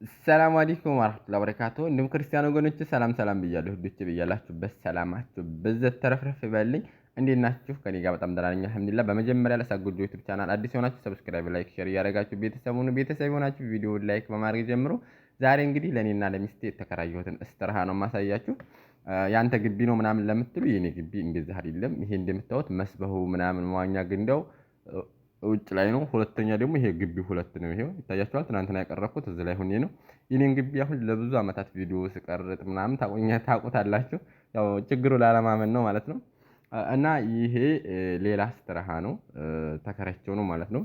ሰላም አለይኩም ወራህመቱላሂ ወበረካቱሁ። እንዲሁም ክርስቲያን ወገኖች ሰላም ብያለሁ። ሁዶች ብያላችሁበት ሰላማችሁ በዘት ተረፍረፍ ይበልኝ። እንዴት ናችሁ? ከኔ ጋር በጣም ደህና ነኝ አልሐምዱሊላህ። በመጀመሪያ ለሳጎጆ ዩቲዩብ ቻናል አዲስ የሆናችሁ ሰብስክራይብ፣ ላይክ፣ ሼር እያደረጋችሁ ቤተሰብ የሆናችሁ ቪዲዮውን ላይክ በማድረግ ጀምሮ ዛሬ እንግዲህ ለኔና ለሚስቴ የተከራየሁትን እስትራሃ ነው ማሳያችሁ። ያንተ ግቢ ነው ምናምን ለምትሉ የኔ ግቢ እንደዚህ አይደለም። ይሄ እንደምታዩት መስበሁ ምናምን መዋኛ ግንዳው ውጭ ላይ ነው። ሁለተኛ ደግሞ ይሄ ግቢ ሁለት ነው። ይሄው ይታያችኋል። ትናንትና ያቀረብኩት እዚህ ላይ ሆኜ ነው። የኔን ግቢ አሁን ለብዙ አመታት ቪዲዮ ስቀርጥ ምናምን ታውቁታላችሁ። ያው ችግሩ ላለማመን ነው ማለት ነው። እና ይሄ ሌላ ስትራሃ ነው፣ ተከራይቼው ነው ማለት ነው።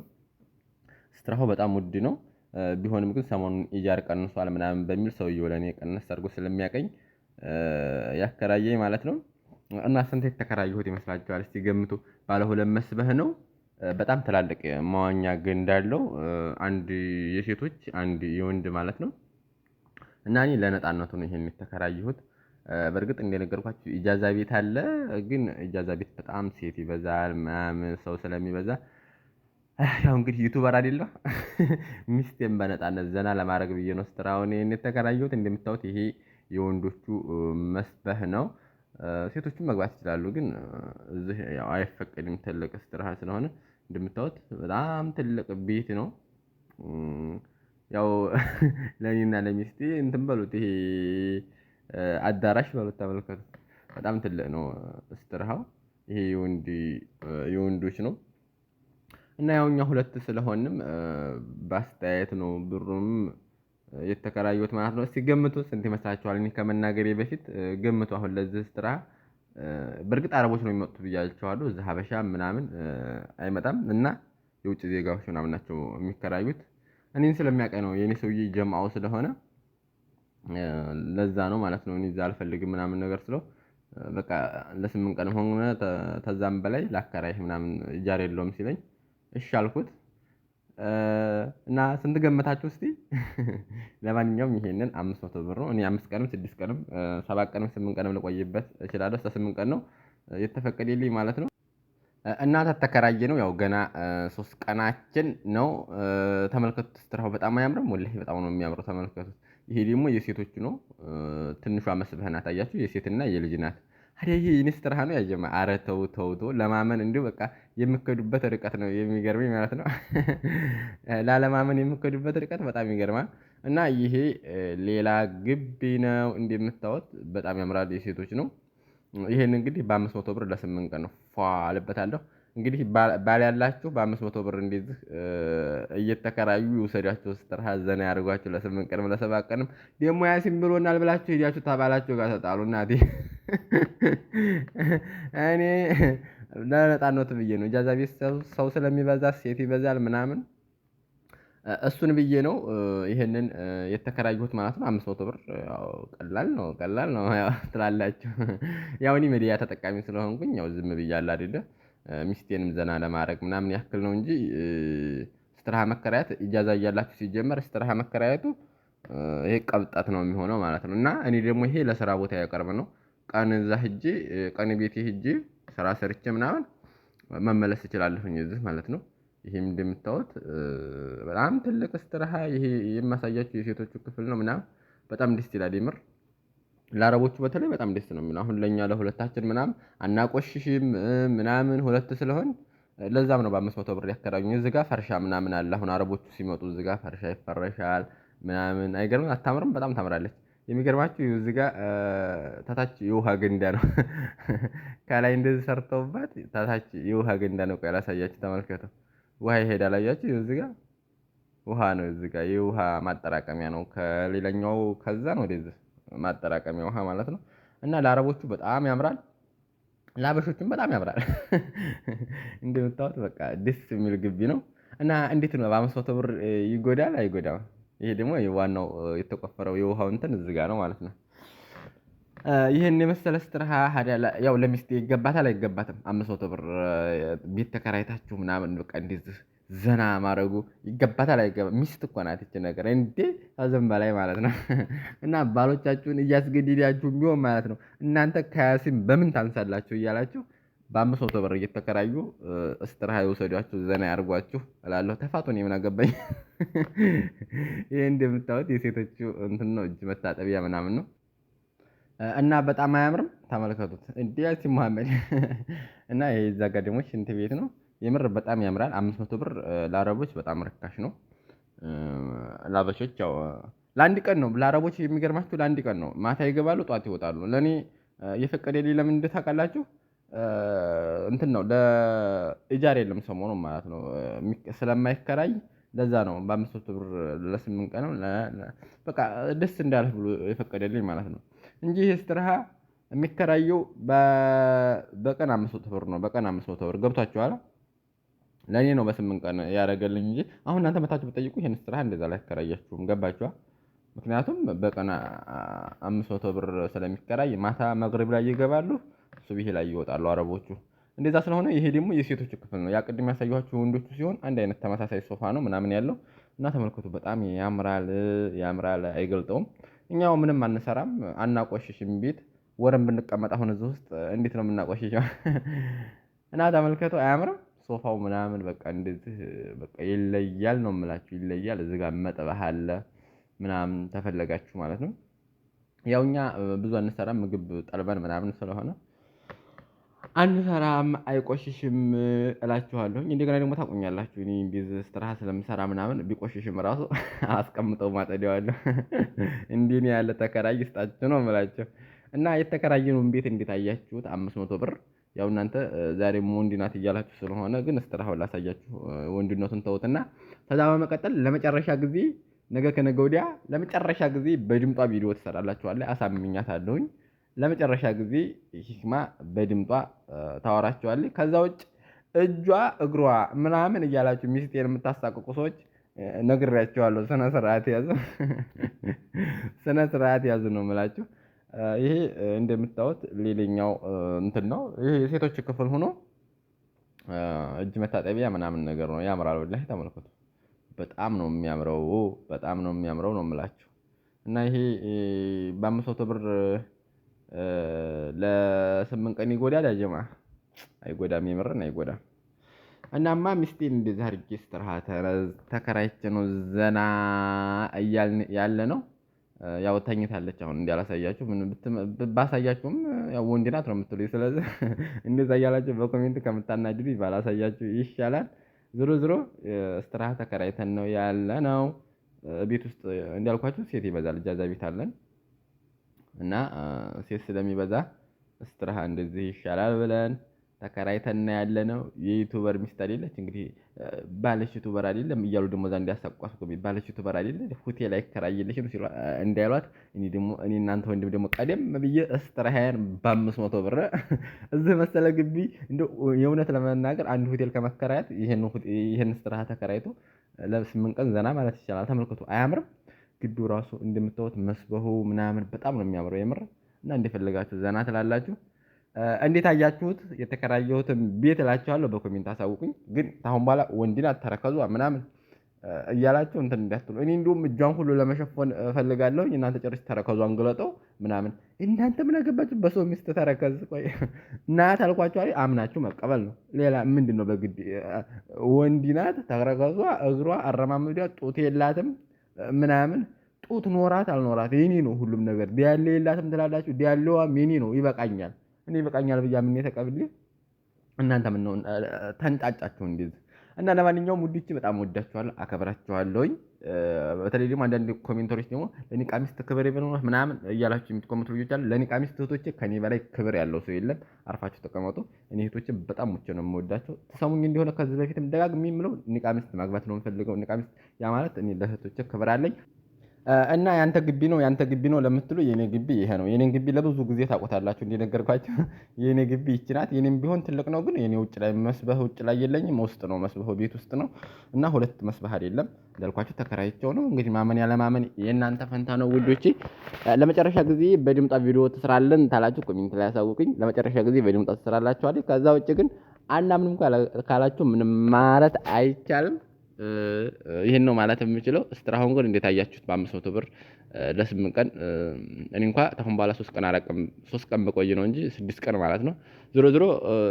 ስትራሃው በጣም ውድ ነው። ቢሆንም ግን ሰሞኑን ኢጃር ቀንሷል ምናምን በሚል ሰውየው ለኔ ቀነስ አድርጎ ስለሚያቀኝ ያከራየኝ ማለት ነው። እና ስንት የተከራየሁት ይመስላችኋል? እስቲ ገምቱ። ባለ ሁለት መስበህ ነው። በጣም ትላልቅ መዋኛ ገንዳ አለው። አንድ የሴቶች አንድ የወንድ ማለት ነው። እና እኔ ለነጣነቱ ነው ይሄን የተከራየሁት። በእርግጥ እንደነገርኳችሁ ኢጃዛ ቤት አለ። ግን ኢጃዛ ቤት በጣም ሴት ይበዛል ምናምን ሰው ስለሚበዛ ያው እንግዲህ ዩቲዩበር አይደለሁ። ሚስቴን በነጣነት ዘና ለማድረግ ብዬ ነው ስትራውን ይሄን የተከራየሁት። እንደምታዩት ይሄ የወንዶቹ መስበህ ነው። ሴቶቹም መግባት ይችላሉ፣ ግን እዚህ ያው አይፈቀድም ትልቅ ስትራሃ ስለሆነ። እንደምታዩት በጣም ትልቅ ቤት ነው። ያው ለኔና ለሚስቴ እንትን በሉት፣ ይሄ አዳራሽ በሉት፣ ተመልከቱት። በጣም ትልቅ ነው ስትራሃው። ይሄ የወንዶች ነው። እና ያው እኛ ሁለት ስለሆንም በአስተያየት ነው ብሩም የተከራየሁት ማለት ነው። እስቲ ገምቱ ስንት ይመስላችኋል? እኔ ከመናገሬ በፊት ገምቱ። አሁን ለዚህ ስትራሃ በእርግጥ አረቦች ነው የሚመጡት ብያቸዋለሁ። እዚህ ሀበሻ ምናምን አይመጣም። እና የውጭ ዜጋዎች ምናምን ናቸው የሚከራዩት። እኔን ስለሚያውቀኝ ነው፣ የኔ ሰውዬ ጀማው ስለሆነ ለዛ ነው ማለት ነው። እኔ እዛ አልፈልግም ምናምን ነገር ስለው በቃ ለ8 ቀን ሆነ ተዛም በላይ ላከራይህ ምናምን ኢጃር የለውም ሲለኝ እሺ አልኩት። እና ስንት ገመታችሁ እስቲ? ለማንኛውም ይሄንን 500 ብር ነው። እኔ 5 ቀንም 6 ቀንም 7 ቀንም 8 ቀንም ልቆይበት እችላለሁ። እስከ 8 ቀን ነው የተፈቀደልኝ ማለት ነው። እና ተከራየ ነው ያው ገና 3 ቀናችን ነው። ተመልከቱት። ስትራው በጣም አያምርም? ወላሂ በጣም ነው የሚያምረው። ተመልከቱት። ይሄ ደግሞ የሴቶቹ ነው። ትንሿ መስበህ ናት። አያችሁ? የሴትና የልጅ ናት። አረ ይሄ የኔ ስትራሃ ነው ያጀማ። አረ ተው ለማመን እንዲሁ በቃ የምከዱበት ርቀት ነው የሚገርመኝ ማለት ነው። ላለማመን የምከዱበት ርቀት በጣም ይገርማል። እና ይሄ ሌላ ግቢ ነው እንደምታዩት፣ በጣም ያምራል። የሴቶች ነው። ይሄን እንግዲህ በ500 ብር ለ8 ቀን ፏ አለበታለሁ። እንግዲህ ባል ያላችሁ በ500 ብር እንደዚህ እየተከራዩ ይውሰዳችሁ። ስትራሃ ዘና ያድርጓችሁ። ለ8 ቀንም ለ7 ቀንም ደግሞ ያሲን ብሎናል ብላችሁ ሄዳችሁ ተባላችሁ ጋር ተጣሉ። እናቴ እኔ ለነጣነቱ ብዬ ነው። ኢጃዛ ቤት ሰው ስለሚበዛ ሴት ይበዛል ምናምን እሱን ብዬ ነው ይሄንን የተከራየሁት ማለት ነው። 500 ብር ያው ቀላል ነው ያው ትላላችሁ። ያው እኔ ሚዲያ ተጠቃሚ ስለሆንኩኝ ያው ዝም ብያለሁ አይደለ። ሚስቴንም ዘና ለማድረግ ምናምን ያክል ነው እንጂ ስትራሃ መከራየት ኢጃዛ እያላችሁ ሲጀመር ስትራሃ መከራየቱ ይሄ ቀብጣት ነው የሚሆነው ማለት ነው። እና እኔ ደግሞ ይሄ ለስራ ቦታ ያቀርብ ነው። ቀን እዛ ሄጄ ቀን ቤቴ ሄጄ ስራ ሰርቼ ምናምን መመለስ እችላለሁኝ እዚህ ማለት ነው። ይሄም እንደምታዩት በጣም ትልቅ ስትራሃ፣ ይሄ የማሳያችሁ የሴቶቹ ክፍል ነው ምናምን በጣም ደስ ይላል የምር። ለአረቦቹ በተለይ በጣም ደስ ነው የሚለው። አሁን ለኛ ለሁለታችን ምናምን አናቆሽሽም ምናምን ሁለት ስለሆን ለዛም ነው በ500 ብር ያከራዩኝ። እዚህ ጋር ፈርሻ ምናምን አለ። አሁን አረቦቹ ሲመጡ እዚህ ጋር ፈርሻ ይፈረሻል ምናምን። አይገርምም? አታምርም? በጣም ታምራለች። የሚገርማችሁ እዚህ ጋር ታታች የውሃ ገንዳ ነው። ከላይ እንደዚህ ሰርተውባት ታታች የውሃ ገንዳ ነው። ቆይ ላሳያችሁ፣ ተመልከተው። ውሃ ይሄዳል። አያችሁ? እዚህ ጋር ውሃ ነው። እዚህ ጋር የውሃ ማጠራቀሚያ ነው። ከሌላኛው ከዛ ነው ወደዚህ ማጠራቀሚያ ውሃ ማለት ነው። እና ለአረቦቹ በጣም ያምራል፣ ለአበሾቹም በጣም ያምራል። እንደምታዩት በቃ ደስ የሚል ግቢ ነው። እና እንዴት ነው በ500 ብር ይጎዳል አይጎዳም? ይሄ ደግሞ ዋናው የተቆፈረው የውሃው እንትን እዚህ ጋር ነው ማለት ነው። ይሄን የመሰለ ስትራሃ ያው ለሚስቴ ይገባታል አይገባትም? 500 ብር ቤት ተከራይታችሁ ምናምን በቃ እንደዚህ ዘና ማድረጉ ይገባታል አይገባም? ሚስት እኮ ናት ይቺ ነገር እንዴ! ከዚህም በላይ ማለት ነው። እና ባሎቻችሁን እያስገደዳችሁ ቢሆን ማለት ነው እናንተ ከያሲን በምን ታንሳላችሁ እያላችሁ በ500 ብር እየተከራዩ እስትራሃ ይወሰዷችሁ፣ ዘና ያርጓችሁ እላለሁ። ተፋቱን ምን አገባኝ። ይሄ እንደምታዩት የሴቶቹ እንትን ነው፣ እጅ መታጠቢያ ምናምን ነው እና በጣም አያምርም? ተመልከቱት እንዴ ያሲ መሐመድ እና ይሄ እዛ ጋር ደግሞ ሽንት ቤት ነው። የምር በጣም ያምራል። 500 ብር ለአረቦች በጣም ርካሽ ነው። ለአበሾች ያው ለአንድ ቀን ነው። ለአረቦች የሚገርማችሁ ለአንድ ቀን ነው። ማታ ይገባሉ፣ ጧት ይወጣሉ። ለኔ የፈቀደልኝ ለምን ታውቃላችሁ? እንትን ነው ለኢጃር የለም ሰሞኑን ማለት ነው ስለማይከራይ ለዛ ነው በ500 ብር ለ8 ቀን ነው በቃ ደስ እንዳለህ ብሎ የፈቀደልኝ ማለት ነው እንጂ ይሄ እስትራሃ የሚከራየው በቀን 500 ብር ነው። በቀን 500 ብር ገብቷችኋል? ለኔ ነው በ8 ቀን ያደረገልኝ እንጂ አሁን እናንተ መታችሁ ብትጠይቁ ይሄን እስትራሃ እንደዛ ላይ አከራያችሁም። ገባችኋል? ምክንያቱም በቀን 500 ብር ስለሚከራይ ማታ መግሪብ ላይ ይገባሉ፣ ሱብሂ ላይ ይወጣሉ አረቦቹ። እንደዛ ስለሆነ ይሄ ደግሞ የሴቶች ክፍል ነው። ያ ቅድም ያሳየኋችሁ ወንዶቹ ሲሆን አንድ አይነት ተመሳሳይ ሶፋ ነው ምናምን ያለው እና ተመልከቱ። በጣም ያምራል፣ አይገልጠውም። እኛው ምንም አንሰራም፣ አናቆሽሽም። ቤት ወረን ብንቀመጥ አሁን እዚህ ውስጥ እንዴት ነው የምናቆሽሸው? እና ተመልከቱ፣ አያምርም? ሶፋው ምናምን በቃ እንደዚህ በቃ ይለያል ነው የምላችሁ፣ ይለያል። እዚህ ጋር መጥበህ አለ ምናምን ተፈለጋችሁ ማለት ነው። ያው እኛ ብዙ አንሰራም፣ ምግብ ጠልበን ምናምን ስለሆነ አንሰራም፣ አይቆሽሽም እላችኋለሁ። እንደገና ደግሞ ታውቁኛላችሁ እኔ እንደዚህ እስትራሃ ስለምሰራ ምናምን ቢቆሽሽም ራሱ አስቀምጠው ማጠዲያዋለሁ። እንዲህ ነው ያለ ተከራይ ይስጣችሁ ነው የምላቸው። እና የተከራየነውን ቤት እንዴት አያችሁት? 500 ብር። ያው እናንተ ዛሬም ወንድ ናት እያላችሁ ስለሆነ ግን እስትራሃውን ላሳያችሁ፣ ወንድነቱን ተውትና ከዛ በመቀጠል ለመጨረሻ ጊዜ ነገ ከነገ ወዲያ ለመጨረሻ ጊዜ በድምጧ ቪዲዮ ትሰራላችኋለች። አሳምኛታለሁኝ። ለመጨረሻ ጊዜ ሂክማ በድምጧ ታወራቸዋለች። ከዛ ውጭ እጇ እግሯ ምናምን እያላችሁ ሚስቴን የምታሳቅቁ ሰዎች ነግሬያቸዋለሁ። ስነ ስርዓት ያዙ ነው የምላችሁ። ይሄ እንደምታዩት ሌላኛው እንትን ነው። ይሄ የሴቶች ክፍል ሆኖ እጅ መታጠቢያ ምናምን ነገር ነው። ያምራል። ወላሂ ተመልከቱ። በጣም ነው የሚያምረው ነው የምላችሁ። እና ይሄ በ500 ብር ለ8 ቀን ይጎዳል። ያጀማ አይጎዳም፣ የምርን አይጎዳም። እናማ ሚስቴን እንደዚህ አድርጌ እስትራሃ ተከራይቼ ነው ዘና እያልን ያለ ነው። ያው ተኝታለች። አሁን እንዲያላሳያችሁ ምን ባሳያችሁም ያው ወንድ ናት ነው የምትሉኝ። ስለዚህ እንደዛ እያላችሁ በኮሜንት ከምታናድዱ ባላሳያችሁ ይሻላል። ዝሮ እስትራሃ ተከራይተን ነው ያለ ነው። ቤት ውስጥ እንዳልኳችሁ ሴት ይበዛል፣ እጃዛ ቤት አለን እና ሴት ስለሚበዛ እስትራሃ እንደዚህ ይሻላል ብለን ተከራይተን ያለ ነው። የዩቲዩበር ሚስት አይደለች እንግዲህ ባለሽ ዩቲዩበር አይደለም እያሉ ደግሞ እዛ እንዲያሳቋሱ ባለሽ ዩቲዩበር አይደለ ሆቴል አይከራይልሽ ነው ሲሉ እንዳይሏት፣ እኔ እናንተ ወንድም ደግሞ ቀደም ብዬ እስትራሃን በ500 ብር እዚህ መሰለ ግቢ እንደው የእውነት ለመናገር አንድ ሆቴል ከመከራየት ይሄን እስትራሃ ተከራይቶ ለ8 ቀን ዘና ማለት ይቻላል። ተመልከቱ፣ አያምርም? ግቢው ራሱ እንደምታዩት መስበሁ ምናምን በጣም ነው የሚያምረው የምር። እና እንደፈለጋችሁ ዘና ትላላችሁ። እንዴት አያችሁት የተከራየሁትን ቤት እላችኋለሁ። በኮሜንት አሳውቁኝ። ግን አሁን በኋላ ወንድ ናት ተረከዟ ምናምን እያላችሁ እንትን እንዳትሉ። እኔ እንደውም እጇን ሁሉ ለመሸፈን እፈልጋለሁ። እናንተ ጨርስ ተረከዟን ግለጠው ምናምን። እናንተ ምን አገባችሁ በሰው ሚስት ተረከዝ? ቆይ ናት አልኳችሁ አይደል? አምናችሁ መቀበል ነው። ሌላ ምንድነው? በግድ ወንድ ናት ተረከዟ፣ እግሯ፣ አረማመዷ፣ ጡት የላትም ምናምን። ጡት ኖራት አልኖራት የኔ ነው ሁሉም ነገር። ዲያሌ የላትም ትላላችሁ። ዲያሌዋ የኔ ነው፣ ይበቃኛል። እኔ ይበቃኛል ብያ ምን ተቀብሌ እናንተ ምን ነው ተንጫጫችሁ እንደዚህ። እና ለማንኛውም ውድቼ በጣም ወዳችኋለሁ፣ አከብራችኋለሁኝ። በተለይ ደግሞ አንዳንድ ኮሜንተሮች ደግሞ ለኒቃ ሚስት ክብር ይበሉና ምናምን እያላችሁ የምትኮመንቱ ልጆች አሉ። ለኒቃ ሚስት እህቶቼ ከኔ በላይ ክብር ያለው ሰው የለም። አርፋችሁ ተቀመጡ። እኔ እህቶቼ በጣም ሙቼ ነው የምወዳቸው። ተሰሙኝ እንደሆነ ከዚህ በፊትም ደጋግሜ የምለው ኒቃ ሚስት ማግባት ነው የምፈልገው። ኒቃ ሚስት ያ ማለት እኔ ለእህቶቼ ክብር አለኝ። እና ያንተ ግቢ ነው ለምትሉ የኔ ግቢ ይሄ ነው። የኔን ግቢ ለብዙ ጊዜ ታውቁታላችሁ እንደነገርኳችሁ። የኔ ግቢ ይቺ ናት። የኔም ቢሆን ትልቅ ነው፣ ግን የኔ ውጭ ላይ መስበህ ውጭ ላይ የለኝም፣ ውስጥ ነው መስበህ፣ ቤት ውስጥ ነው። እና ሁለት መስበህ አይደለም እንዳልኳችሁ ተከራይቼው ነው። እንግዲህ ማመን ያለማመን የእናንተ ፈንታ ነው ውዶቼ። ለመጨረሻ ጊዜ በድምጣ ቪዲዮ ትስራለን ታላችሁ ኮሜንት ላይ ያሳውቁኝ። ለመጨረሻ ጊዜ በድምጣ ትስራላችኋል። ከዛ ውጭ ግን አናምንም ካላችሁ ምንም ማለት አይቻልም። ይሄን ነው ማለት የምችለው። ስትራውን ግን እንዴት አያችሁት? በ500 ብር ለ8 ቀን እኔ እንኳን ተሁን በኋላ 3 ቀን አላውቅም 3 ቀን በቆይ ነው እንጂ 6 ቀን ማለት ነው። ዞሮ ዞሮ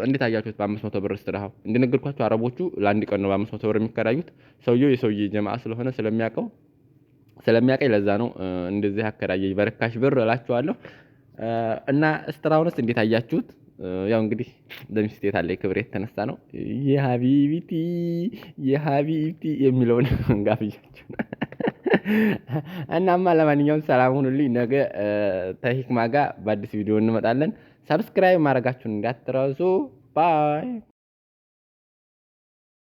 እንዴት አያችሁት? በ500 ብር ስትራው እንደነገርኳችሁ አረቦቹ ለአንድ ቀን ነው በ500 ብር የሚከራዩት። ሰውየው የሰውዬ ጀማዓ ስለሆነ ስለሚያውቀኝ ለዛ ነው እንደዚህ አከራየኝ በርካሽ ብር እላችኋለሁ። እና ስትራውንስ እንዴት አያችሁት? ያው እንግዲህ ለሚስቴ ታለኝ ክብር የተነሳ ነው የሀቢቢቲ የሚለውን ጋብዣችሁ እናማ ለማንኛውም ሰላም ሁኑልኝ። ነገ ተሂክማ ጋር በአዲስ ቪዲዮ እንመጣለን። ሰብስክራይብ ማድረጋችሁን እንዳትረሱ። ባይ